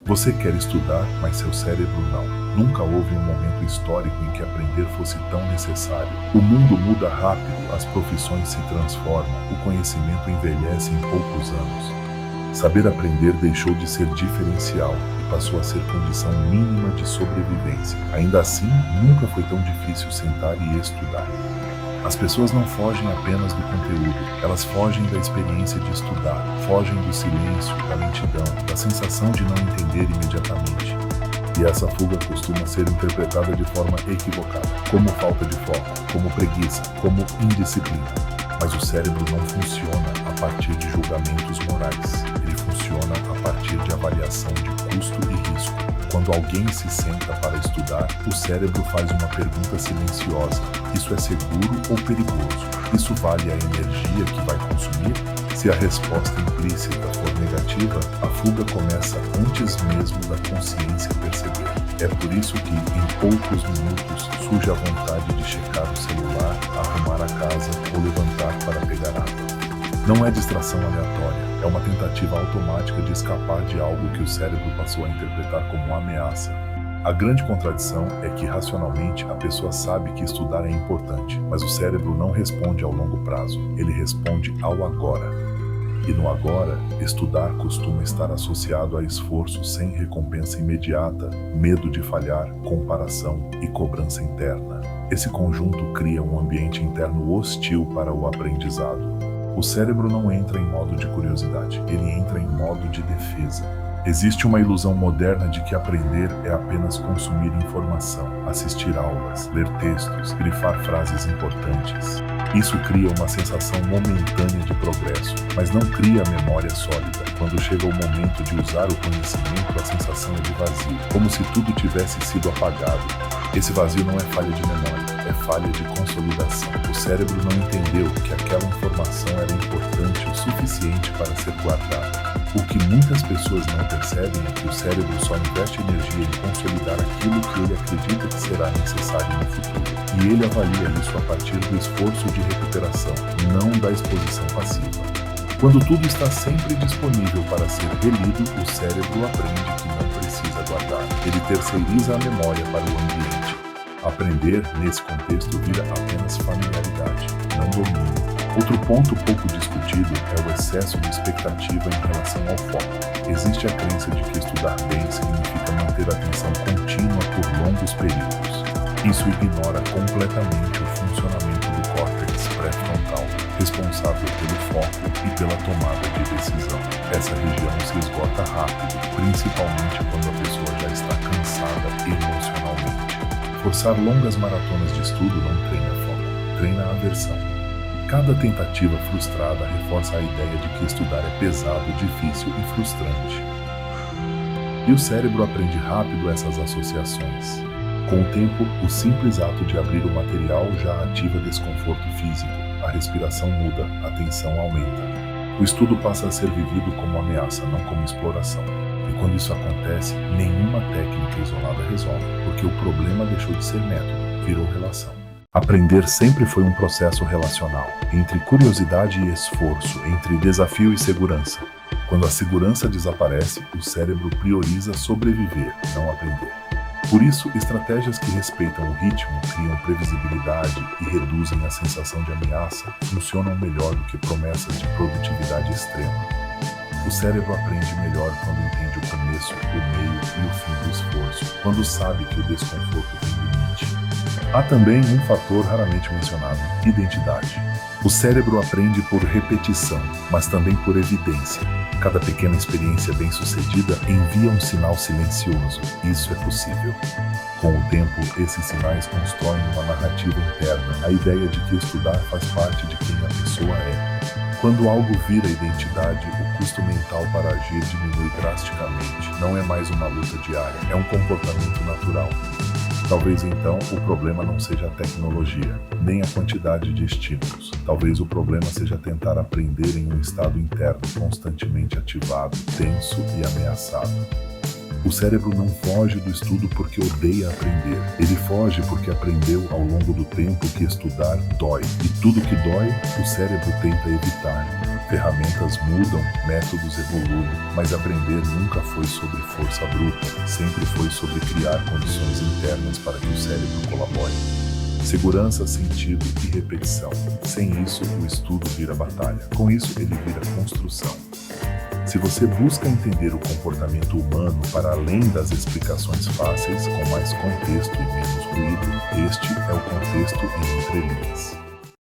Você quer estudar, mas seu cérebro não. Nunca houve um momento histórico em que aprender fosse tão necessário. O mundo muda rápido, as profissões se transformam, o conhecimento envelhece em poucos anos. Saber aprender deixou de ser diferencial e passou a ser condição mínima de sobrevivência. Ainda assim, nunca foi tão difícil sentar e estudar. As pessoas não fogem apenas do conteúdo, elas fogem da experiência de estudar, fogem do silêncio, da lentidão, da sensação de não entender imediatamente. E essa fuga costuma ser interpretada de forma equivocada, como falta de foco, como preguiça, como indisciplina. Mas o cérebro não funciona a partir de julgamentos morais, ele funciona a partir de avaliação de custo e risco. Quando alguém se senta para estudar, o cérebro faz uma pergunta silenciosa: isso é seguro ou perigoso? Isso vale a energia que vai consumir? Se a resposta implícita for negativa, a fuga começa antes mesmo da consciência perceber. É por isso que, em poucos minutos, surge a vontade de checar o celular, arrumar a casa ou levantar para pegar água. Não é distração aleatória, é uma tentativa automática de escapar de algo que o cérebro passou a interpretar como ameaça. A grande contradição é que, racionalmente, a pessoa sabe que estudar é importante, mas o cérebro não responde ao longo prazo, ele responde ao agora. E no agora, estudar costuma estar associado a esforço sem recompensa imediata, medo de falhar, comparação e cobrança interna. Esse conjunto cria um ambiente interno hostil para o aprendizado. O cérebro não entra em modo de curiosidade, ele entra em modo de defesa. Existe uma ilusão moderna de que aprender é apenas consumir informação, assistir aulas, ler textos, grifar frases importantes. Isso cria uma sensação momentânea de progresso, mas não cria memória sólida. Quando chega o momento de usar o conhecimento, a sensação é de vazio, como se tudo tivesse sido apagado. Esse vazio não é falha de memória, é falha de consolidação. O cérebro não entendeu que aquela informação era importante o suficiente para ser guardada. O que muitas pessoas não percebem é que o cérebro só investe energia em consolidar aquilo que ele acredita que será necessário no futuro. E ele avalia isso a partir do esforço de recuperação, não da exposição passiva. Quando tudo está sempre disponível para ser relido, o cérebro aprende que não precisa guardar. Ele terceiriza a memória para o ambiente. Aprender, nesse contexto, vira apenas familiaridade, não domínio. Outro ponto pouco discutido é o excesso de expectativa em relação ao foco. Existe a crença de que estudar bem significa manter a atenção contínua por longos períodos. Isso ignora completamente o funcionamento do córtex pré-frontal, responsável pelo foco e pela tomada de decisão. Essa região se esgota rápido, principalmente quando a pessoa já está cansada emocionalmente. Forçar longas maratonas de estudo não treina foco, treina aversão. Cada tentativa frustrada reforça a ideia de que estudar é pesado, difícil e frustrante. E o cérebro aprende rápido essas associações. Com o tempo, o simples ato de abrir o material já ativa desconforto físico, a respiração muda, a tensão aumenta. O estudo passa a ser vivido como ameaça, não como exploração. E quando isso acontece, nenhuma técnica isolada resolve, porque o problema deixou de ser método, virou relação. Aprender sempre foi um processo relacional, entre curiosidade e esforço, entre desafio e segurança. Quando a segurança desaparece, o cérebro prioriza sobreviver, não aprender. Por isso, estratégias que respeitam o ritmo, criam previsibilidade e reduzem a sensação de ameaça funcionam melhor do que promessas de produtividade extrema. O cérebro aprende melhor quando entende o começo, o meio e o fim do esforço, quando sabe que o desconforto tem limite. Há também um fator raramente mencionado: identidade. O cérebro aprende por repetição, mas também por evidência. Cada pequena experiência bem-sucedida envia um sinal silencioso. Isso é possível. Com o tempo, esses sinais constroem uma narrativa interna, a ideia de que estudar faz parte de quem a pessoa é. Quando algo vira identidade, o custo mental para agir diminui drasticamente. Não é mais uma luta diária, é um comportamento natural. Talvez então o problema não seja a tecnologia, nem a quantidade de estímulos. Talvez o problema seja tentar aprender em um estado interno constantemente ativado, tenso e ameaçado. O cérebro não foge do estudo porque odeia aprender. Ele foge porque aprendeu ao longo do tempo que estudar dói. E tudo que dói, o cérebro tenta evitar. Ferramentas mudam, métodos evoluem, mas aprender nunca foi sobre força bruta, sempre foi sobre criar condições internas para que o cérebro colabore. Segurança, sentido e repetição. Sem isso, o estudo vira batalha. Com isso, ele vira construção. Se você busca entender o comportamento humano para além das explicações fáceis, com mais contexto e menos ruído, este é o Contexto em Entrelinhas.